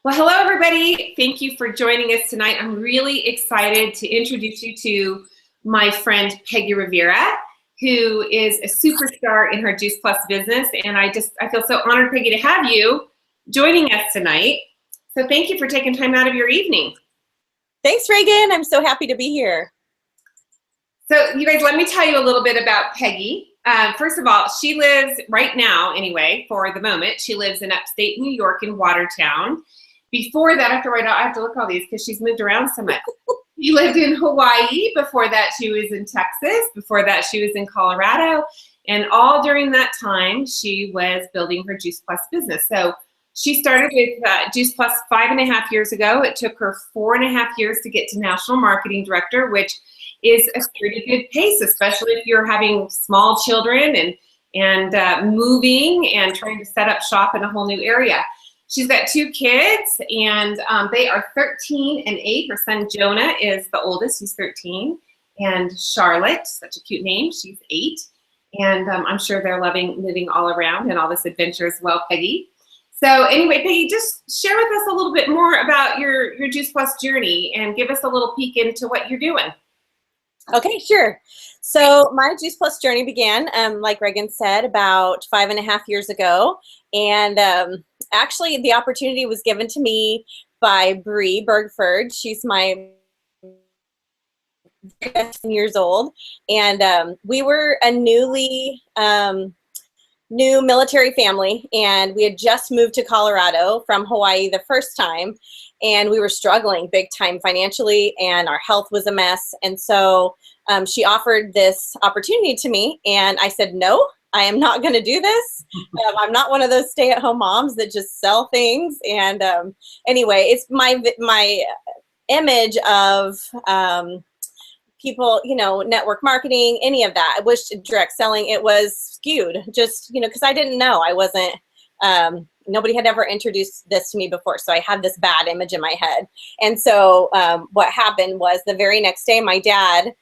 Well, hello, everybody. Thank you for joining us tonight. I'm really excited to introduce you to my friend, Peggy Rivera, who is a superstar in her Juice Plus business. And I feel so honored, Peggy, to have you joining us tonight. So thank you for taking time out of your evening. Thanks, Reagan. I'm so happy to be here. So you guys, let me tell you a little bit about Peggy. First of all, she lives right now, anyway, for the moment, she lives in upstate New York in Watertown. Before that, I have to look at all these because she's moved around so much. She lived in Hawaii. Before that, she was in Texas. Before that, she was in Colorado. And all during that time, she was building her Juice Plus business. So she started with Juice Plus 5.5 years ago. It took her 4.5 years to get to National Marketing Director, which is a pretty good pace, especially if you're having small children and moving and trying to set up shop in a whole new area. She's got 2 kids, and they are 13 and 8. Her son Jonah is the oldest, he's 13, and Charlotte, such a cute name, she's 8. And I'm sure they're loving moving all around and all this adventure as well, Peggy. So anyway, Peggy, just share with us a little bit more about your Juice Plus journey and give us a little peek into what you're doing. Okay, sure. So my Juice Plus journey began, like Reagan said, about 5.5 years ago. And actually, the opportunity was given to me by Bree Bergford. She's my 10 years old. And we were a new military family. And we had just moved to Colorado from Hawaii the first time. And we were struggling big time financially, and our health was a mess. And so she offered this opportunity to me, and I said, no, I am not going to do this. I'm not one of those stay-at-home moms that just sell things. And anyway, it's my image of people, network marketing, any of that. I wish direct selling, it was skewed just, because I didn't know. I wasn't, nobody had ever introduced this to me before. So I had this bad image in my head. And so what happened was the very next day, my dad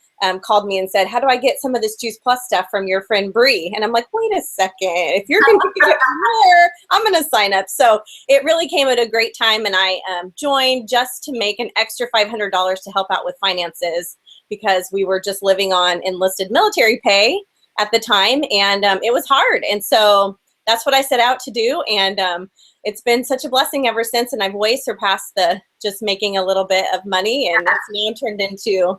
called me and said, how do I get some of this Juice Plus stuff from your friend Bree? And I'm like, wait a second, if you're going to get more, I'm going to sign up. So it really came at a great time. And I joined just to make an extra $500 to help out with finances, because we were just living on enlisted military pay at the time. And it was hard. And so that's what I set out to do. And it's been such a blessing ever since. And I've way surpassed the just making a little bit of money. And it's now turned into,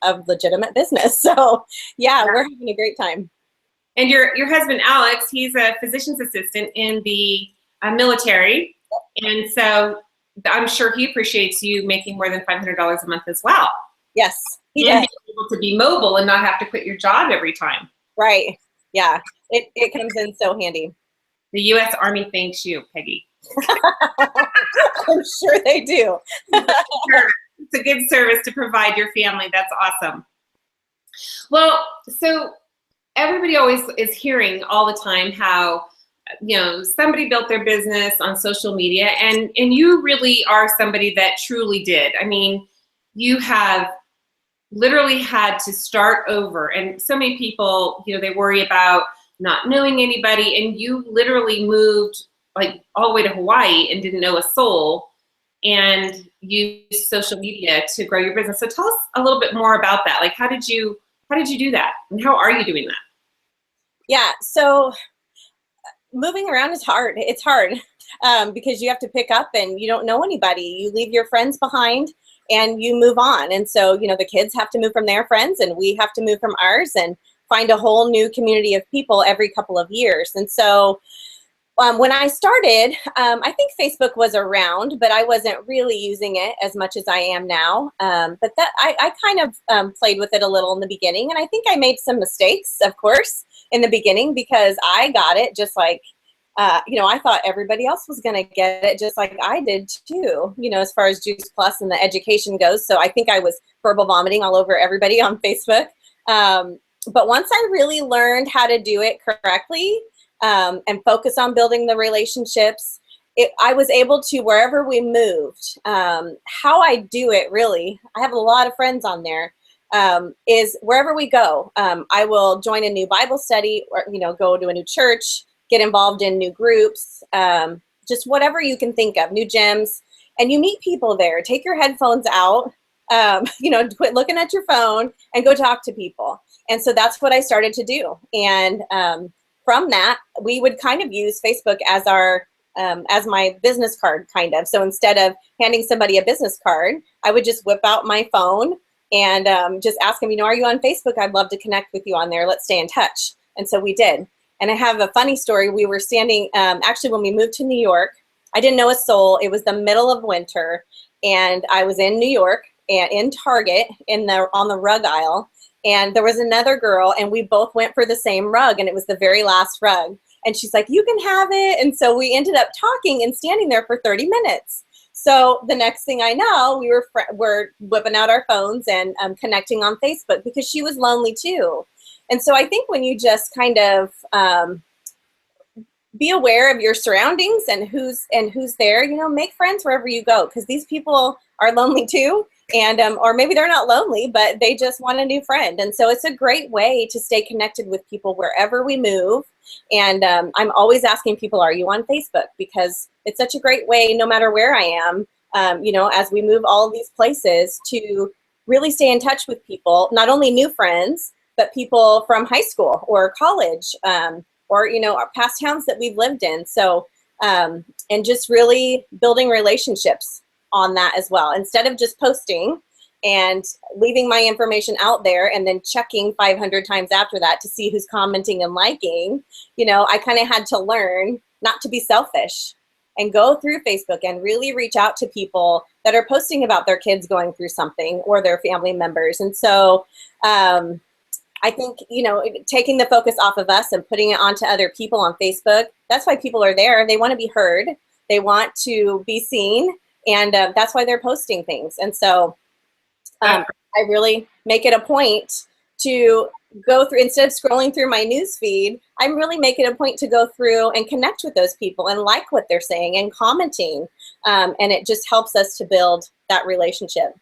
a legitimate business. So yeah, we're having a great time. And your husband, Alex, he's a physician's assistant in the military. And so I'm sure he appreciates you making more than $500 a month as well. Yes, he and does. being able to be mobile and not have to quit your job every time. Right. Yeah, it comes in so handy. The U.S. Army thanks you, Peggy. I'm sure they do. It's a good service to provide your family. That's awesome. Well, so everybody always is hearing all the time how, somebody built their business on social media, and you really are somebody that truly did. I mean, you have literally had to start over, and so many people, they worry about not knowing anybody, and you literally moved like all the way to Hawaii and didn't know a soul, and used social media to grow your business. So tell us a little bit more about that. Like, how did you do that, and how are you doing that? Yeah, so moving around is hard. It's hard because you have to pick up and you don't know anybody. You leave your friends behind and you move on. And so, the kids have to move from their friends, and we have to move from ours and find a whole new community of people every couple of years. And so when I started, I think Facebook was around, but I wasn't really using it as much as I am now. But that I kind of played with it a little in the beginning. And I think I made some mistakes, of course, in the beginning, because I got it just like, I thought everybody else was going to get it just like I did too, as far as Juice Plus and the education goes. So I think I was verbal vomiting all over everybody on Facebook. But once I really learned how to do it correctly, and focus on building the relationships, I was able to, wherever we moved, how I do it really, I have a lot of friends on there, is wherever we go, I will join a new Bible study or, go to a new church, get involved in new groups, just whatever you can think of, new gyms, and you meet people there. Take your headphones out, quit looking at your phone and go talk to people. And so that's what I started to do. And from that, we would kind of use Facebook as our as my business card, kind of. So instead of handing somebody a business card, I would just whip out my phone and just ask them, are you on Facebook? I'd love to connect with you on there. Let's stay in touch. And so we did. And I have a funny story. We were standing, actually when we moved to New York, I didn't know a soul. It was the middle of winter and I was in New York and in Target on the rug aisle. And there was another girl and we both went for the same rug and it was the very last rug. And she's like, you can have it. And so we ended up talking and standing there for 30 minutes. So the next thing I know, we're whipping out our phones and connecting on Facebook because she was lonely too. And so I think when you just kind of be aware of your surroundings and who's there, make friends wherever you go, because these people are lonely too. And or maybe they're not lonely, but they just want a new friend. And so it's a great way to stay connected with people wherever we move. And I'm always asking people, are you on Facebook? Because it's such a great way, no matter where I am, as we move all of these places, to really stay in touch with people, not only new friends, but people from high school or college, or our past towns that we've lived in. So, and just really building relationships on that as well. Instead of just posting and leaving my information out there and then checking 500 times after that to see who's commenting and liking, I kind of had to learn not to be selfish and go through Facebook and really reach out to people that are posting about their kids going through something or their family members. And so I think, taking the focus off of us and putting it onto other people on Facebook, that's why people are there. They want to be heard. They want to be seen. And that's why they're posting things. And so I really make it a point to go through, instead of scrolling through my news feed, I'm really making a point to go through and connect with those people and like what they're saying and commenting. And it just helps us to build that relationship.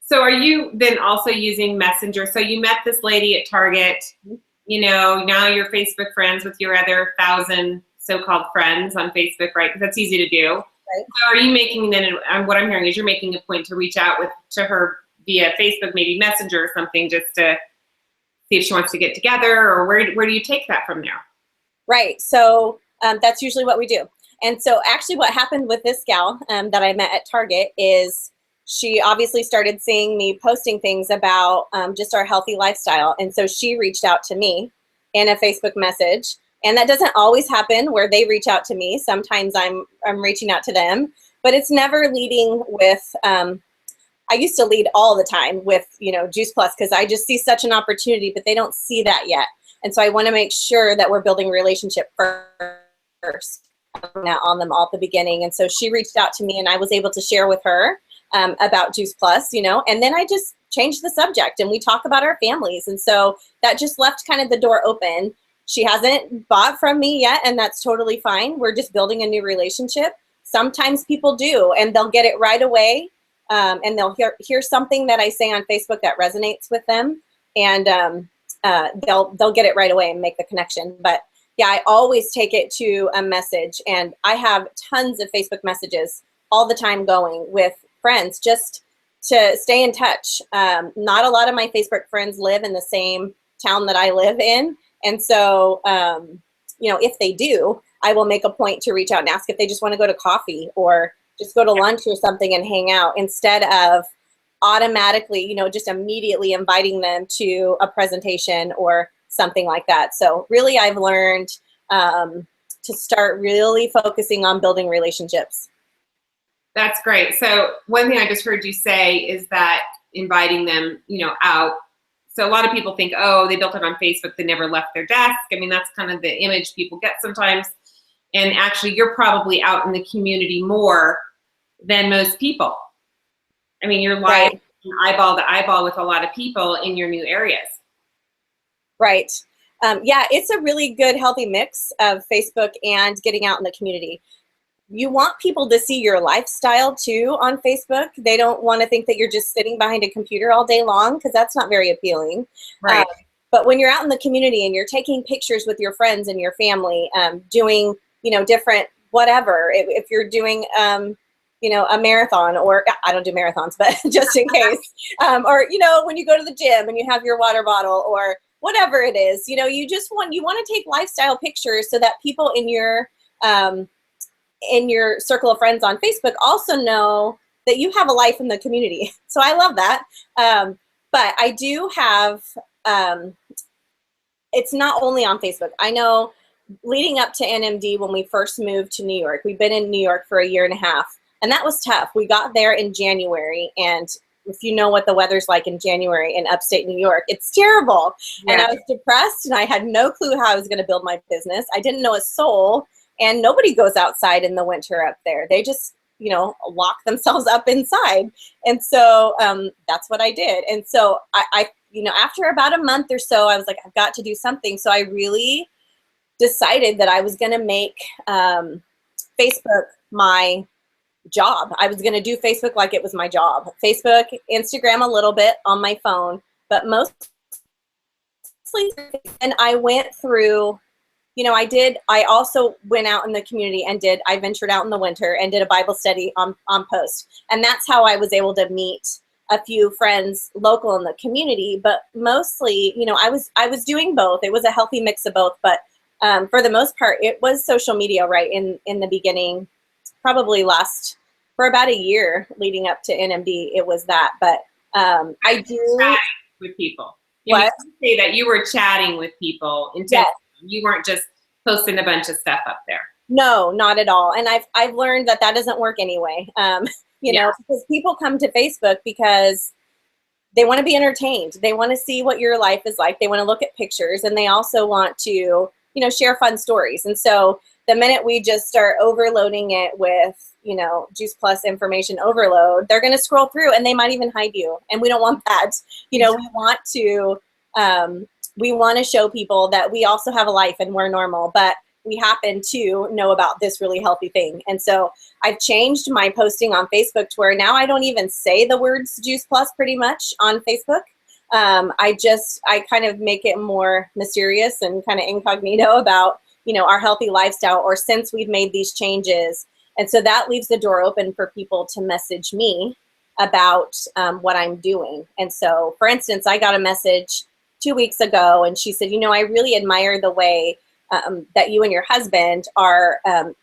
So are you then also using Messenger? So you met this lady at Target, now you're Facebook friends with your other 1,000 so-called friends on Facebook, right? Because that's easy to do. Right. So are you making then, what I'm hearing is you're making a point to reach out to her via Facebook, maybe Messenger or something, just to see if she wants to get together, or where do you take that from there? Right. So that's usually what we do. And so actually what happened with this gal that I met at Target is she obviously started seeing me posting things about just our healthy lifestyle. And so she reached out to me in a Facebook message. And that doesn't always happen where they reach out to me. Sometimes I'm reaching out to them, but it's never leading with, I used to lead all the time with, Juice Plus, because I just see such an opportunity, but they don't see that yet. And so I want to make sure that we're building a relationship first on them all at the beginning. And so she reached out to me and I was able to share with her about Juice Plus, and then I just changed the subject and we talk about our families. And so that just left kind of the door open. She hasn't bought from me yet, and that's totally fine. We're just building a new relationship. Sometimes people do, and they'll get it right away, and they'll hear something that I say on Facebook that resonates with them, and they'll get it right away and make the connection. But yeah, I always take it to a message, and I have tons of Facebook messages all the time going with friends just to stay in touch. Not a lot of my Facebook friends live in the same town that I live in. And so, if they do, I will make a point to reach out and ask if they just want to go to coffee or just go to lunch or something and hang out, instead of automatically, just immediately inviting them to a presentation or something like that. So really, I've learned to start really focusing on building relationships. That's great. So one thing I just heard you say is that inviting them, out. So a lot of people think, oh, they built it on Facebook, they never left their desk. I mean, that's kind of the image people get sometimes. And actually, you're probably out in the community more than most people. I mean, you're live eyeball to eyeball with a lot of people in your new areas. Right. Yeah, it's a really good, healthy mix of Facebook and getting out in the community. You want people to see your lifestyle too on Facebook. They don't want to think that you're just sitting behind a computer all day long, because that's not very appealing. Right. But when you're out in the community and you're taking pictures with your friends and your family, doing different whatever. If you're doing, you know, a marathon, or I don't do marathons, but just in case, or, you know, when you go to the gym and you have your water bottle or whatever it is, you know, you want to take lifestyle pictures so that people in your circle of friends on Facebook also know that you have a life in the community. So I love that. But I do have, it's not only on Facebook. I know leading up to NMD, when we first moved to New York, we've been in New York for a year and a half, and that was tough. We got there in January, and if you know what the weather's like in January in upstate New York, it's terrible. Yeah. And I was depressed, and I had no clue how I was going to build my business. I didn't know a soul, and nobody goes outside in the winter up there. They just, you know, lock themselves up inside. And so that's what I did. And so I, you know, after about a month or so, I was like, I've got to do something. So I really decided that I was going to make Facebook my job. I was going to do Facebook like it was my job. Facebook, Instagram a little bit on my phone, but mostly, and I went through, you know, I also went out in the community and I ventured out in the winter and did a Bible study on Post. And that's how I was able to meet a few friends local in the community, but mostly, you know, I was doing both. It was a healthy mix of both, but for the most part, it was social media right in the beginning, probably for about a year leading up to NMD, it was that. But I do with people. You say that you were chatting with people intentionally. Yes. You weren't just posting a bunch of stuff up there. No, not at all. And I've learned that doesn't work anyway. You know, because people come to Facebook because they want to be entertained. They want to see what your life is like. They want to look at pictures, and they also want to, you know, share fun stories. And so the minute we just start overloading it with, you know, Juice Plus information overload, they're going to scroll through, and they might even hide you. And we don't want that. You know, we want to show people that we also have a life and we're normal, but we happen to know about this really healthy thing. And so I've changed my posting on Facebook to where now I don't even say the words Juice Plus pretty much on Facebook. I kind of make it more mysterious and kind of incognito about, you know, our healthy lifestyle, or since we've made these changes. And so that leaves the door open for people to message me about what I'm doing. And so, for instance, I got a message 2 weeks ago, and she said, you know, I really admire the way that you and your husband are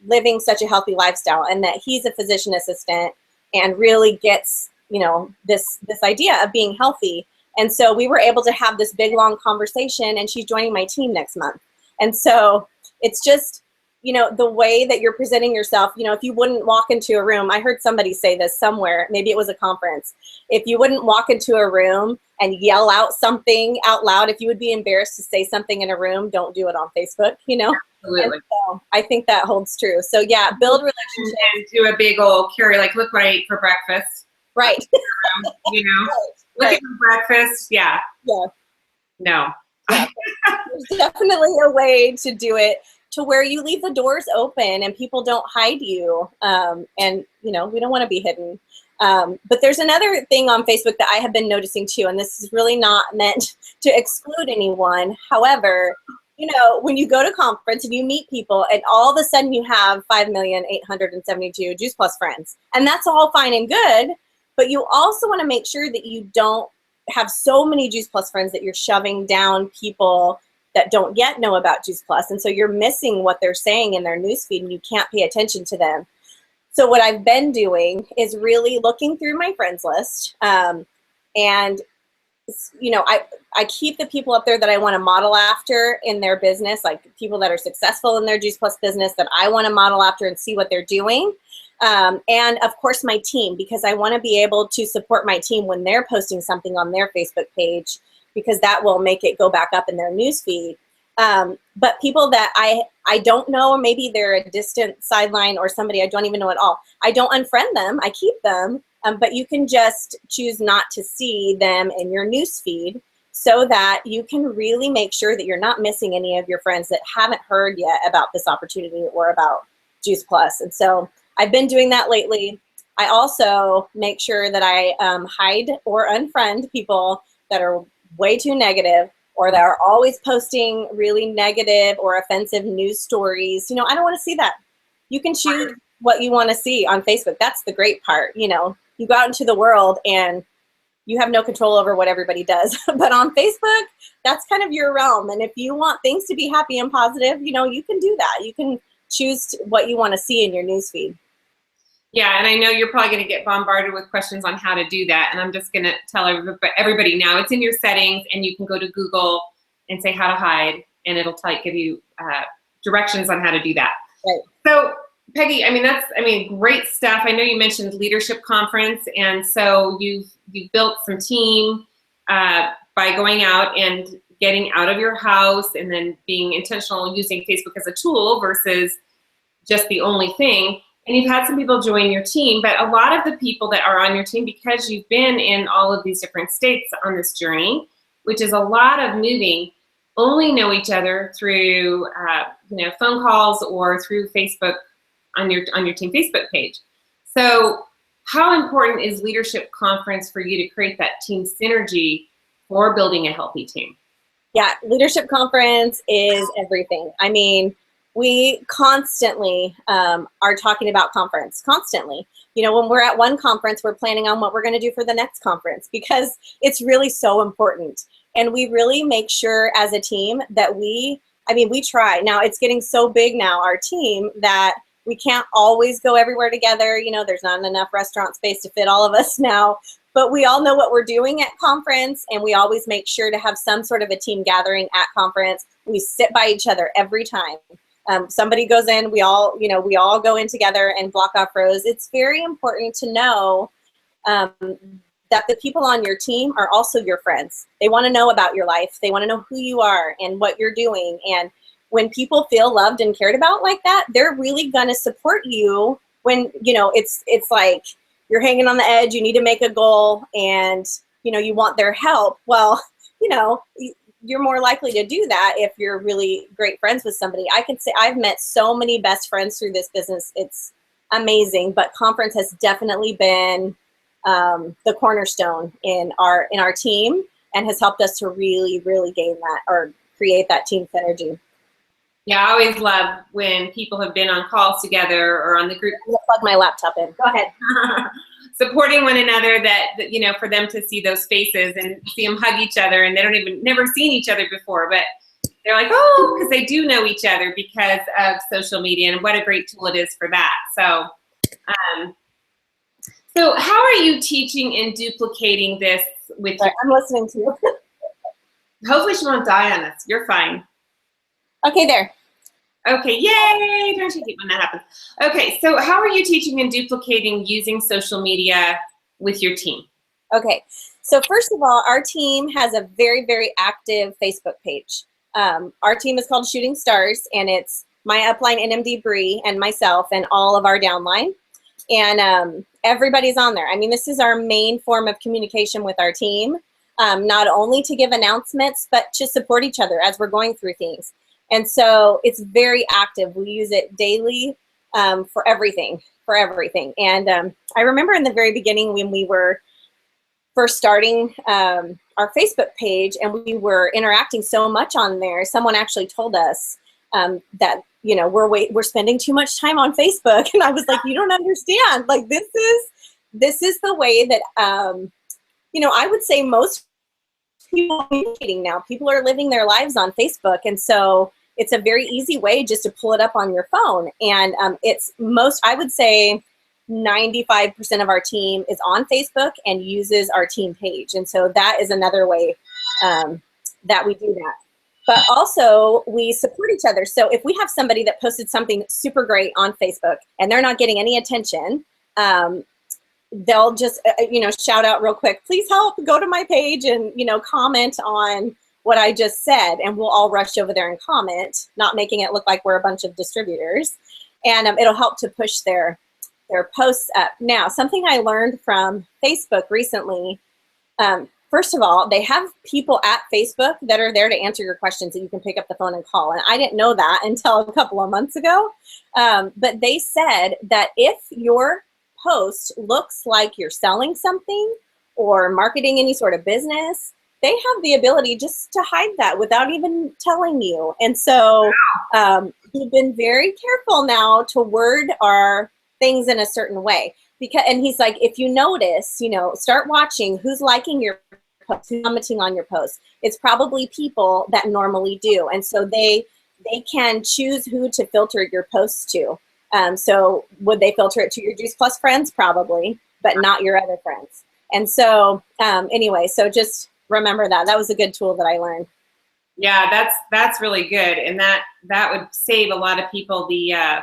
living such a healthy lifestyle, and that he's a physician assistant and really gets, you know, this idea of being healthy. And so we were able to have this big, long conversation, and she's joining my team next month. And so it's just, you know, the way that you're presenting yourself. You know, if you wouldn't walk into a room, I heard somebody say this somewhere, maybe it was a conference, if you wouldn't walk into a room and yell out something out loud, if you would be embarrassed to say something in a room, don't do it on Facebook, you know? Absolutely. And so I think that holds true. So yeah, build relationships. And do a big old carry, like, look what I ate for breakfast. Right. You know, look at my breakfast. Yeah. Yeah. No. Yeah. There's definitely a way to do it to where you leave the doors open and people don't hide you. And, you know, we don't want to be hidden. But there's another thing on Facebook that I have been noticing too, and this is really not meant to exclude anyone. However, you know, when you go to conference and you meet people, and all of a sudden you have 5,872 Juice Plus friends, and that's all fine and good, but you also want to make sure that you don't have so many Juice Plus friends that you're shoving down people that don't yet know about Juice Plus, and so you're missing what they're saying in their newsfeed, and you can't pay attention to them. So what I've been doing is really looking through my friends list, and you know, I keep the people up there that I want to model after in their business, like people that are successful in their Juice Plus business that I want to model after and see what they're doing. And of course my team, because I want to be able to support my team when they're posting something on their Facebook page, because that will make it go back up in their newsfeed. But people that I don't know, or maybe they're a distant sideline or somebody I don't even know at all, I don't unfriend them, I keep them, but you can just choose not to see them in your newsfeed so that you can really make sure that you're not missing any of your friends that haven't heard yet about this opportunity or about Juice Plus. And so I've been doing that lately. I also make sure that I hide or unfriend people that are way too negative, or that are always posting really negative or offensive news stories. You know, I don't want to see that. you can choose what you want to see on Facebook. That's the great part. You know, you go out into the world and you have no control over what everybody does. But on Facebook, that's kind of your realm. And if you want things to be happy and positive, you know, you can do that. You can choose what you want to see in your newsfeed. Yeah, and I know you're probably going to get bombarded with questions on how to do that. And I'm just going to tell everybody now, it's in your settings, and you can go to Google and say how to hide, and it'll give you directions on how to do that. Right. So, Peggy, great stuff. I know you mentioned leadership conference, and so you've built some team by going out and getting out of your house, and then being intentional using Facebook as a tool versus just the only thing. And you've had some people join your team, but a lot of the people that are on your team, because you've been in all of these different states on this journey, which is a lot of moving, only know each other through phone calls or through Facebook on your team Facebook page. So how important is leadership conference for you to create that team synergy for building a healthy team? Yeah, leadership conference is everything. I mean, we constantly are talking about conference, constantly. You know, when we're at one conference, we're planning on what we're going to do for the next conference, because it's really so important. And we really make sure as a team that we try. Now, it's getting so big now, our team, that we can't always go everywhere together. You know, there's not enough restaurant space to fit all of us now. But we all know what we're doing at conference, and we always make sure to have some sort of a team gathering at conference. We sit by each other every time. Somebody goes in, we all go in together and block off rows. It's very important to know that the people on your team are also your friends. They want to know about your life. They want to know who you are and what you're doing. And when people feel loved and cared about like that, they're really going to support you when, you know, it's like you're hanging on the edge, you need to make a goal, and, you know, you want their help. Well, you know, you're more likely to do that if you're really great friends with somebody. I can say I've met so many best friends through this business. It's amazing. But conference has definitely been the cornerstone in our team, and has helped us to really, really gain that, or create that team synergy. Yeah, I always love when people have been on calls together or on the group. I'm gonna plug my laptop in. Go ahead. Supporting one another, that, you know, for them to see those faces and see them hug each other, and they don't even never seen each other before, but they're like, oh, because they do know each other because of social media, and what a great tool it is for that. So, so how are you teaching and duplicating this with? I'm listening to you. Hopefully she won't die on us. You're fine. Okay, there. Okay, yay! Don't you hate when that happens? Okay, so how are you teaching and duplicating using social media with your team? Okay, so first of all, our team has a very, very active Facebook page. Our team is called Shooting Stars, and it's my upline NMD Bree and myself and all of our downline. And everybody's on there. I mean, this is our main form of communication with our team, not only to give announcements, but to support each other as we're going through things. And so it's very active. We use it daily for everything, And I remember in the very beginning when we were first starting our Facebook page, and we were interacting so much on there, someone actually told us that, you know, we're spending too much time on Facebook. And I was like, you don't understand. Like, this is the way that, you know, I would say most people are communicating now. People are living their lives on Facebook. And so it's a very easy way just to pull it up on your phone. And I would say 95% of our team is on Facebook and uses our team page. And so that is another way that we do that. But also, we support each other. So if we have somebody that posted something super great on Facebook and they're not getting any attention, they'll just, you know, shout out real quick, please help, go to my page and, you know, comment on what I just said. And we'll all rush over there and comment, not making it look like we're a bunch of distributors. And it'll help to push their posts up. Now, something I learned from Facebook recently, first of all, they have people at Facebook that are there to answer your questions that you can pick up the phone and call. And I didn't know that until a couple of months ago. But they said that if your post looks like you're selling something or marketing any sort of business, they have the ability just to hide that without even telling you. And so we've been very careful now to word our things in a certain way. And he's like, if you notice, start watching who's liking your post, who's commenting on your post. It's probably people that normally do. And so they can choose who to filter your posts to. So would they filter it to your Juice Plus friends? Probably, but not your other friends. And so anyway, so just remember that. That was a good tool that I learned. Yeah, that's really good. And that would save a lot of people the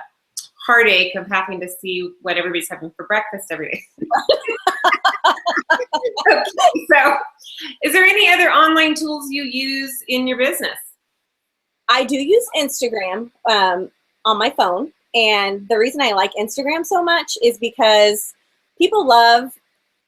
heartache of having to see what everybody's having for breakfast every day. Okay, so is there any other online tools you use in your business? I do use Instagram on my phone. And the reason I like Instagram so much is because people love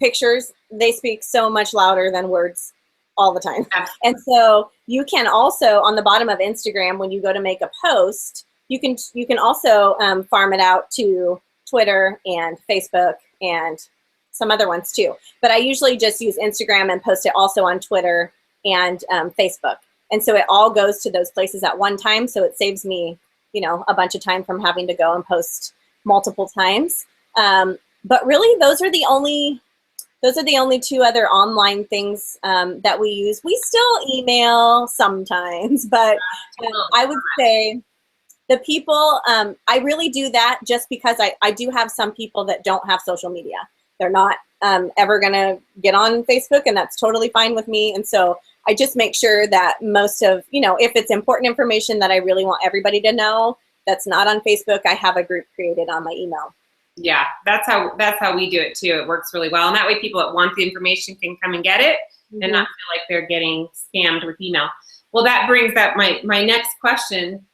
pictures. They speak so much louder than words all the time. Absolutely. And so you can also, on the bottom of Instagram, when you go to make a post, you can also farm it out to Twitter and Facebook and some other ones too. But I usually just use Instagram and post it also on Twitter and Facebook. And so it all goes to those places at one time. So it saves me, a bunch of time from having to go and post multiple times. But really, those are the only two other online things that we use. We still email sometimes, but I would say the people, I really do that just because I do have some people that don't have social media. They're not ever going to get on Facebook, and that's totally fine with me. And so I just make sure that most of, if it's important information that I really want everybody to know that's not on Facebook, I have a group created on my email. Yeah, that's how we do it too. It works really well. And that way people that want the information can come and get it and not feel like they're getting scammed with email. Well, that brings up my next question,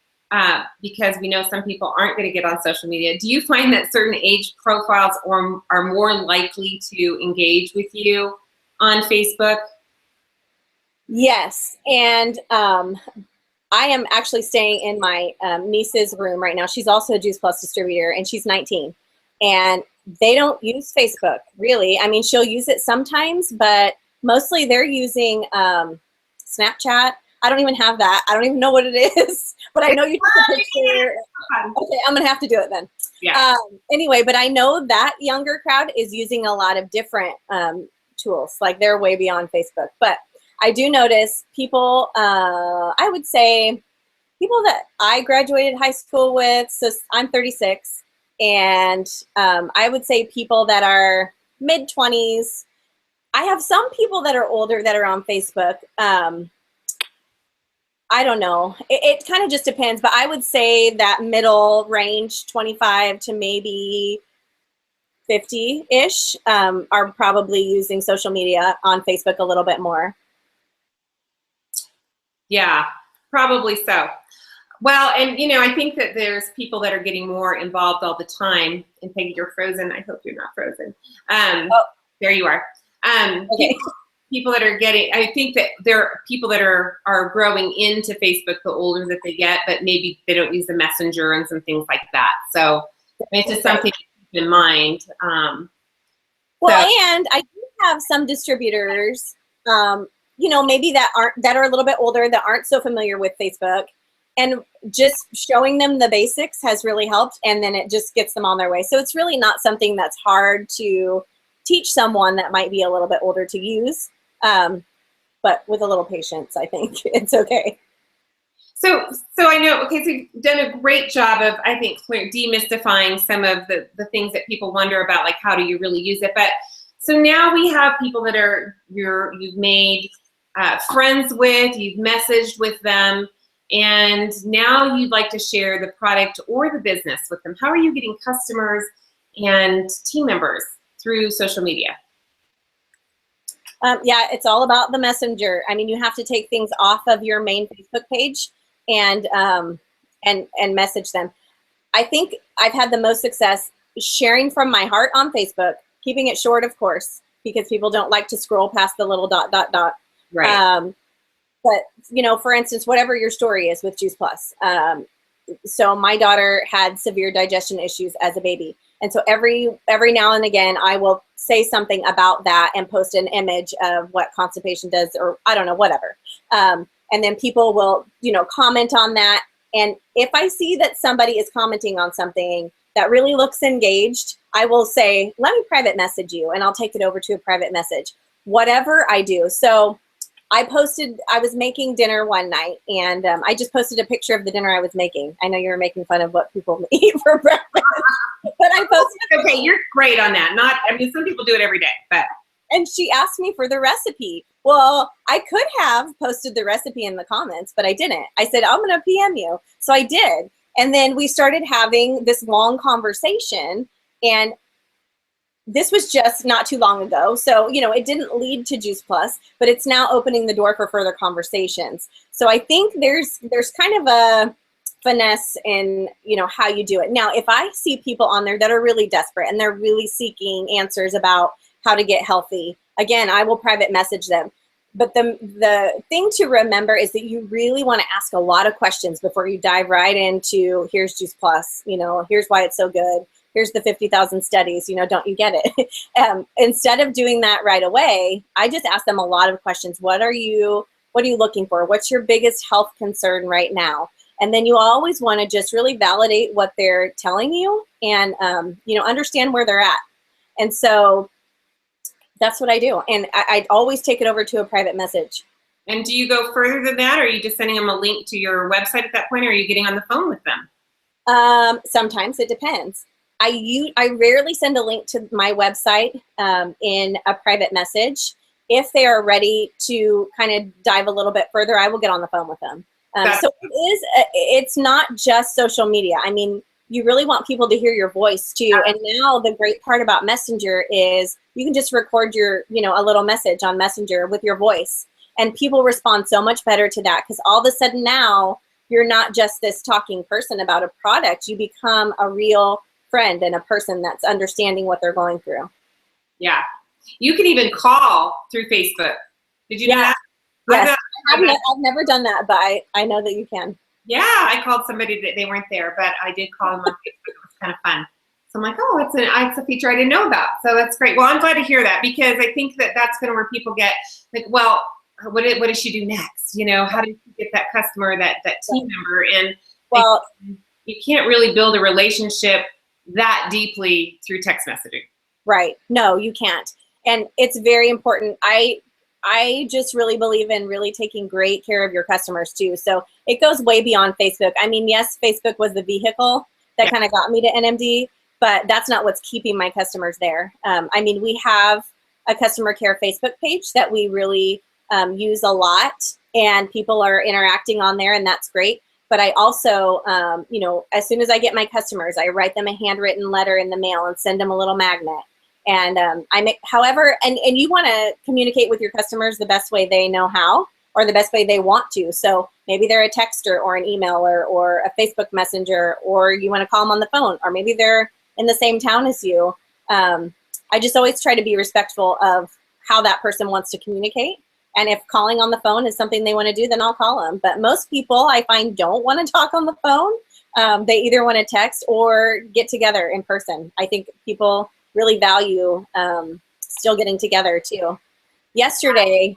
because we know some people aren't going to get on social media. Do you find that certain age profiles are more likely to engage with you on Facebook? Yes, and I am actually staying in my niece's room right now. She's also a Juice Plus distributor, and she's 19. And they don't use Facebook, really. I mean, she'll use it sometimes, but mostly they're using Snapchat. I don't even have that. I don't even know what it is, but I know you took a picture. Okay, I'm going to have to do it then. Yeah. Anyway, but I know that younger crowd is using a lot of different tools. Like, they're way beyond Facebook. But I do notice people, I would say, people that I graduated high school with. So I'm 36. And I would say people that are mid-20s. I have some people that are older that are on Facebook. I don't know. It kind of just depends. But I would say that middle range, 25 to maybe 50-ish, are probably using social media on Facebook a little bit more. Yeah, probably so. Well, and I think that there's people that are getting more involved all the time. And Peggy, you're frozen. I hope you're not frozen. There you are. Okay. People that are getting, I think that there are people that are growing into Facebook the older that they get, but maybe they don't use the Messenger and some things like that. So it's just something to keep in mind. And I do have some distributors, maybe that are a little bit older, that aren't so familiar with Facebook. And just showing them the basics has really helped, and then it just gets them on their way. So it's really not something that's hard to teach someone that might be a little bit older to use, but with a little patience, I think it's okay. So I know, okay, so you've done a great job of, I think, demystifying some of the things that people wonder about, like how do you really use it. But so now we have people that you've made friends with, you've messaged with them, and now you'd like to share the product or the business with them. How are you getting customers and team members through social media? Yeah, it's all about the messenger. I mean, you have to take things off of your main Facebook page and message them. I think I've had the most success sharing from my heart on Facebook, keeping it short, of course, because people don't like to scroll past the little ... Right. But, for instance, whatever your story is with Juice Plus. So my daughter had severe digestion issues as a baby. And so every now and again, I will say something about that and post an image of what constipation does, or I don't know, whatever. And then people will, comment on that. And if I see that somebody is commenting on something that really looks engaged, I will say, let me private message you, and I'll take it over to a private message, whatever I do. So I was making dinner one night, and I just posted a picture of the dinner I was making. I know you were making fun of what people eat for breakfast, but I posted. Okay, you're great on that. I mean, some people do it every day, but. And she asked me for the recipe. Well, I could have posted the recipe in the comments, but I didn't. I said, I'm going to PM you. So I did. And then we started having this long conversation, and this was just not too long ago. So, it didn't lead to Juice Plus, but it's now opening the door for further conversations. So I think there's kind of a finesse in, how you do it. Now, if I see people on there that are really desperate and they're really seeking answers about how to get healthy, again, I will private message them. But the thing to remember is that you really want to ask a lot of questions before you dive right into, here's Juice Plus, here's why it's so good. Here's the 50,000 studies, don't you get it? Instead of doing that right away, I just ask them a lot of questions. What are you looking for? What's your biggest health concern right now? And then you always want to just really validate what they're telling you and, understand where they're at. And so that's what I do. And I always take it over to a private message. And do you go further than that? Or are you just sending them a link to your website at that point? Or are you getting on the phone with them? Sometimes it depends. I rarely send a link to my website in a private message. If they are ready to kind of dive a little bit further, I will get on the phone with them. So it's not just social media. I mean, you really want people to hear your voice too. And now the great part about Messenger is you can just record your, a little message on Messenger with your voice. And people respond so much better to that, because all of a sudden now you're not just this talking person about a product. You become a real friend and a person that's understanding what they're going through. Yeah. You can even call through Facebook. Did you do that? Yes. I've never done that, but I know that you can. Yeah, I called somebody that they weren't there, but I did call them on Facebook. It was kind of fun. So I'm like, oh, it's a feature I didn't know about. So that's great. Well, I'm glad to hear that, because I think that that's kind of where people get like, well, what does she do next? How do you get that customer, that team member? And well, you can't really build a relationship that deeply through text messaging. Right. No, you can't. And it's very important. I just really believe in really taking great care of your customers too. So it goes way beyond Facebook. I mean, yes, Facebook was the vehicle that kind of got me to NMD, but that's not what's keeping my customers there. I mean, we have a customer care Facebook page that we really use a lot, and people are interacting on there, and that's great. But I also, as soon as I get my customers, I write them a handwritten letter in the mail and send them a little magnet. And however, and you want to communicate with your customers the best way they know how, or the best way they want to. So maybe they're a texter or an emailer or a Facebook Messenger, or you want to call them on the phone, or maybe they're in the same town as you. I just always try to be respectful of how that person wants to communicate. And if calling on the phone is something they want to do, then I'll call them. But most people I find don't want to talk on the phone. They either want to text or get together in person. I think people really value still getting together too. Yesterday,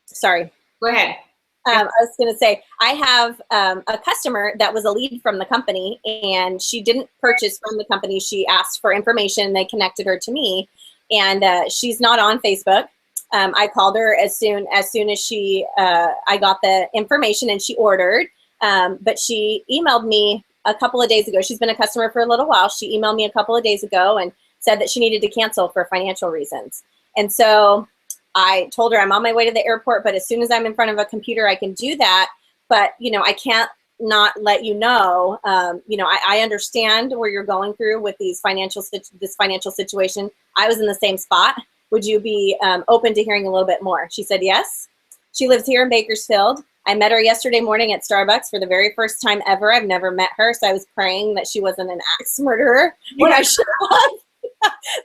sorry. Go ahead. I was going to say, I have a customer that was a lead from the company, and she didn't purchase from the company. She asked for information. They connected her to me, and she's not on Facebook. I called her as soon as she, I got the information, and she ordered, but she emailed me a couple of days ago. She's been a customer for a little while. She emailed me a couple of days ago and said that she needed to cancel for financial reasons. And so I told her I'm on my way to the airport, but as soon as I'm in front of a computer, I can do that. But, I can't not let you know, I understand where you're going through with this financial situation. I was in the same spot. Would you be open to hearing a little bit more? She said yes. She lives here in Bakersfield. I met her yesterday morning at Starbucks for the very first time ever. I've never met her, so I was praying that she wasn't an axe murderer when I showed up.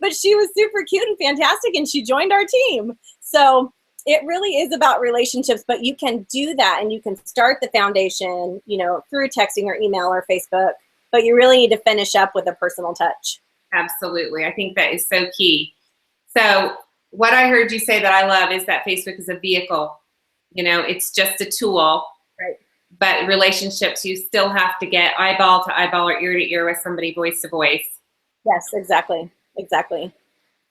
But she was super cute and fantastic, and she joined our team. So it really is about relationships, but you can do that, and you can start the foundation, through texting or email or Facebook, but you really need to finish up with a personal touch. Absolutely. I think that is so key. So what I heard you say that I love is that Facebook is a vehicle. It's just a tool. Right. but relationships, you still have to get eyeball to eyeball or ear to ear with somebody, voice to voice. Yes, exactly. Exactly.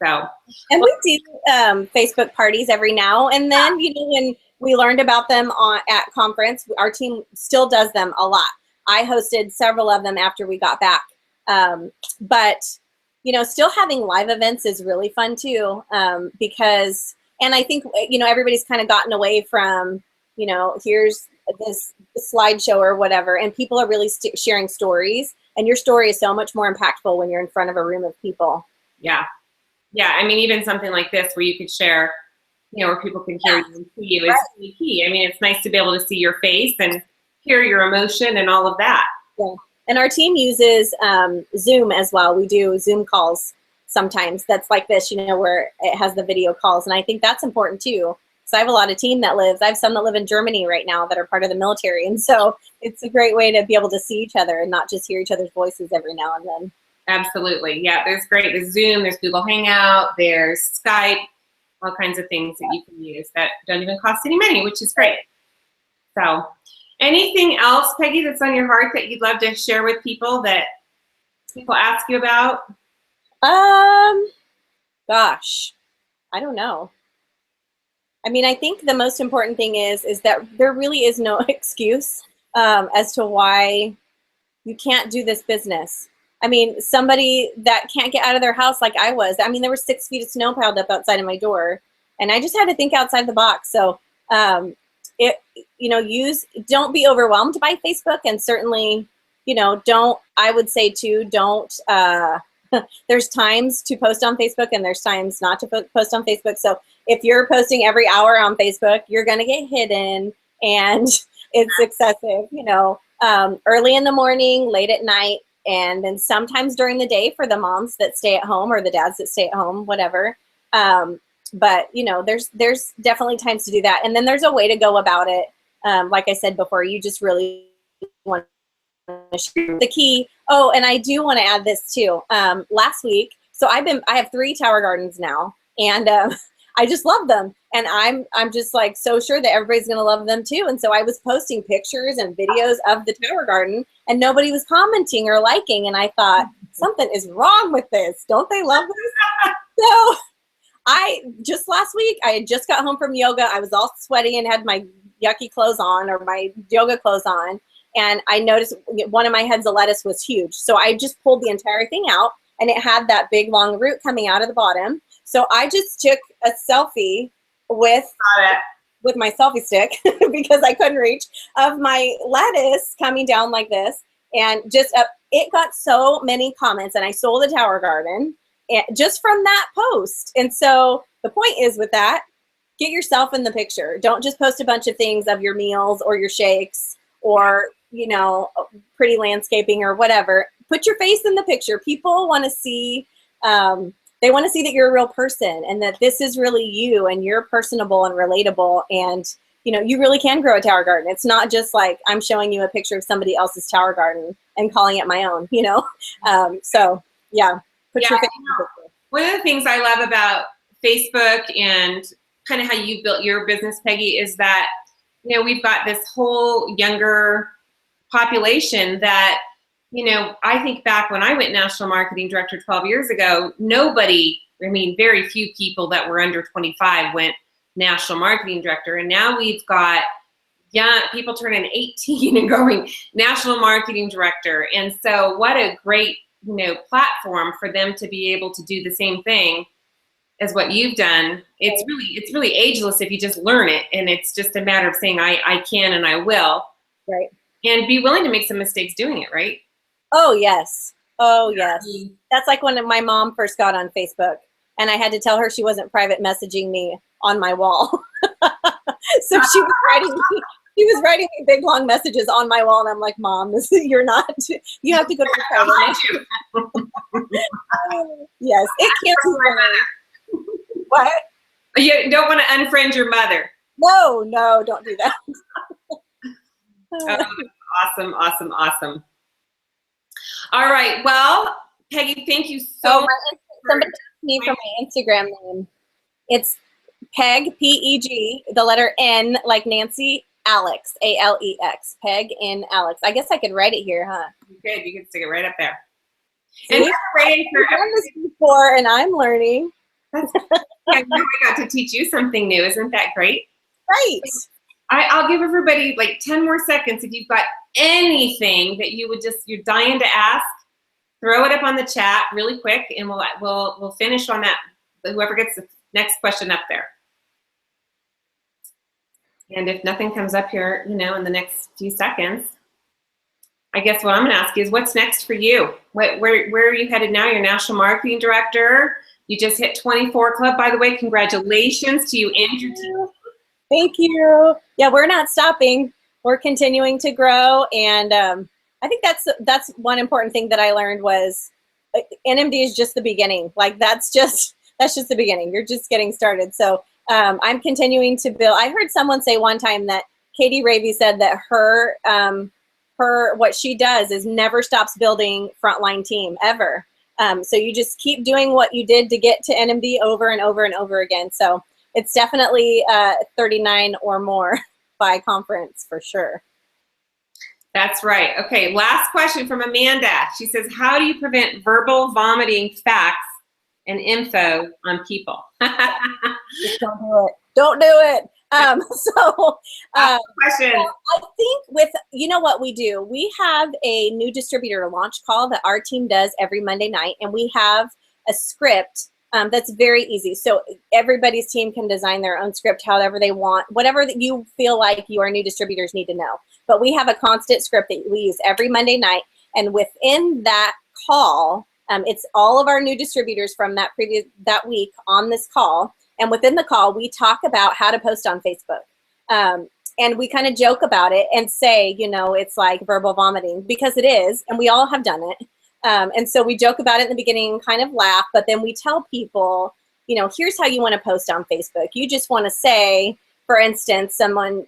So, and we do Facebook parties every now and then. You know, when we learned about them at conference, our team still does them a lot. I hosted several of them after we got back. But, you know, still having live events is really fun too, because, and I think, you know, everybody's kind of gotten away from, you know, here's this slideshow or whatever, and people are really sharing stories, and your story is so much more impactful when you're in front of a room of people. Yeah. Yeah, I mean, even something like this where you could share, you know, where people can hear you and see you is really key. I mean, it's nice to be able to see your face and hear your emotion and all of that. Yeah. And our team uses Zoom as well. We do Zoom calls sometimes. That's like this, you know, where it has the video calls. And I think that's important too. So I have a lot of team that lives, I have some that live in Germany right now that are part of the military. And so it's a great way to be able to see each other and not just hear each other's voices every now and then. Absolutely. Yeah, there's Zoom, there's Google Hangout, there's Skype, all kinds of things that you can use that don't even cost any money, which is great. So anything else, Peggy, that's on your heart that you'd love to share with people that people ask you about? Gosh, I don't know. I mean, I think the most important thing is that there really is no excuse as to why you can't do this business. I mean, somebody that can't get out of their house like I was. I mean, there were 6 feet of snow piled up outside of my door, and I just had to think outside the box. So, you know, don't be overwhelmed by Facebook, and certainly, you know, I would say too, don't, there's times to post on Facebook and there's times not to post on Facebook. So if you're posting every hour on Facebook, you're going to get hidden, and it's excessive, you know, early in the morning, late at night, and then sometimes during the day for the moms that stay at home or the dads that stay at home, whatever. But, you know, there's definitely times to do that. And then there's a way to go about it. Like I said before, you just really want to share the key. Oh, and I do want to add this too. Last week, so I have 3 tower gardens now, and I just love them. And I'm just like so sure that everybody's going to love them too. And so I was posting pictures and videos of the tower garden, and nobody was commenting or liking. And I thought, something is wrong with this. Don't they love this? So just last week, I had just got home from yoga. I was all sweaty and had my yucky clothes on, or my yoga clothes on. And I noticed one of my heads of lettuce was huge. So I just pulled the entire thing out, and it had that big long root coming out of the bottom. So I just took a selfie with my selfie stick because I couldn't reach, of my lettuce coming down like this. And just it got so many comments, and I sold the tower garden just from that post. And so the point is with that, get yourself in the picture. Don't just post a bunch of things of your meals or your shakes or, you know, pretty landscaping or whatever. Put your face in the picture. People want to see, they want to see that you're a real person and that this is really you and you're personable and relatable, and, you know, you really can grow a tower garden. It's not just like I'm showing you a picture of somebody else's tower garden and calling it my own, you know? So yeah, put your face in the picture. One of the things I love about Facebook and kind of how you built your business, Peggy, is that, you know, we've got this whole younger population that, you know, I think back when I went national marketing director 12 years ago, very few people that were under 25 went national marketing director. And now we've got young people turning 18 and going national marketing director. And so what a great, you know, platform for them to be able to do the same thing as what you've done. It's really ageless if you just learn it, and it's just a matter of saying I can and I will. Right. And be willing to make some mistakes doing it, right? Oh yes. Oh yes. That's like when my mom first got on Facebook, and I had to tell her she wasn't private messaging me on my wall. So she was writing me big long messages on my wall, and I'm like, Mom, you have to go to the private. Yes, it can't be learned. What? You don't want to unfriend your mother. No, don't do that. Awesome, awesome, awesome. All right, well, Peggy, thank you so much. Somebody asked me for my Instagram name. It's Peg, P-E-G, the letter N like Nancy, Alex, A-L-E-X, Peg in Alex. I guess I could write it here, huh? Good, you can stick it right up there. See? And we're praying for I've done this before, and I'm learning. yeah, I got to teach you something new. Isn't that great? Right. I'll give everybody like 10 more seconds. If you've got anything that you would you're dying to ask, throw it up on the chat really quick, and we'll finish on that. Whoever gets the next question up there. And if nothing comes up here, in the next few seconds, I guess what I'm going to ask you is, what's next for you? Where are you headed now? You're National Marketing Director. You just hit 24 Club, by the way. Congratulations to you and your team. Thank you. Yeah, we're not stopping. We're continuing to grow, and I think that's one important thing that I learned was NMD is just the beginning. Like that's just the beginning. You're just getting started. So I'm continuing to build. I heard someone say one time that Katie Ravy said that her what she does is never stops building frontline team ever. So you just keep doing what you did to get to NMD over and over and over again. So it's definitely 39 or more by conference for sure. That's right. Okay, last question from Amanda. She says, how do you prevent verbal vomiting facts and info on people? Just don't do it. Don't do it. Question. I think with, what we do, we have a new distributor launch call that our team does every Monday night, and we have a script that's very easy. So everybody's team can design their own script however they want, whatever that you feel like your new distributors need to know. But we have a constant script that we use every Monday night, and within that call, it's all of our new distributors from that week on this call. And within the call, we talk about how to post on Facebook. And we kind of joke about it and say, it's like verbal vomiting, because it is, and we all have done it. And so we joke about it in the beginning, kind of laugh, but then we tell people, here's how you want to post on Facebook. You just want to say, for instance, someone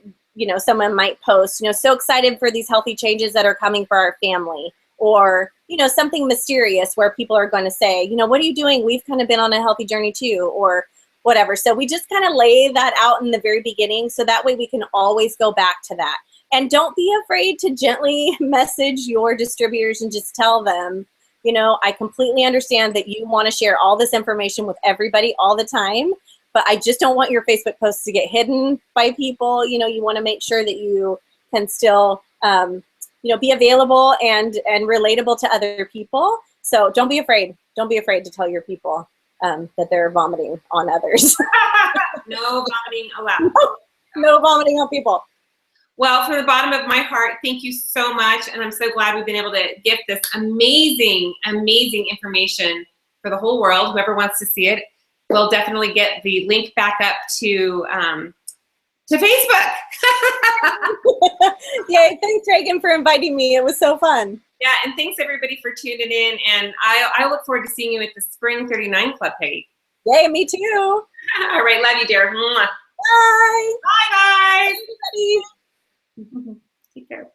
might post, so excited for these healthy changes that are coming for our family, or, something mysterious where people are going to say, what are you doing? We've kind of been on a healthy journey too, or whatever. So we just kind of lay that out in the very beginning, so that way we can always go back to that. And don't be afraid to gently message your distributors and just tell them, I completely understand that you want to share all this information with everybody all the time, but I just don't want your Facebook posts to get hidden by people. You want to make sure that you can still, be available and relatable to other people. So don't be afraid. Don't be afraid to tell your people that they're vomiting on others. No vomiting allowed. No vomiting on people. Well, from the bottom of my heart, thank you so much. And I'm so glad we've been able to get this amazing, amazing information for the whole world. Whoever wants to see it, we'll definitely get the link back up to Facebook. Yay, thanks, Reagan, for inviting me. It was so fun. Yeah, and thanks everybody for tuning in. And I look forward to seeing you at the Spring 39 Club, Peggy. Yay, me too. All right, love you, dear. Bye. Bye, guys. Bye, everybody. Take care.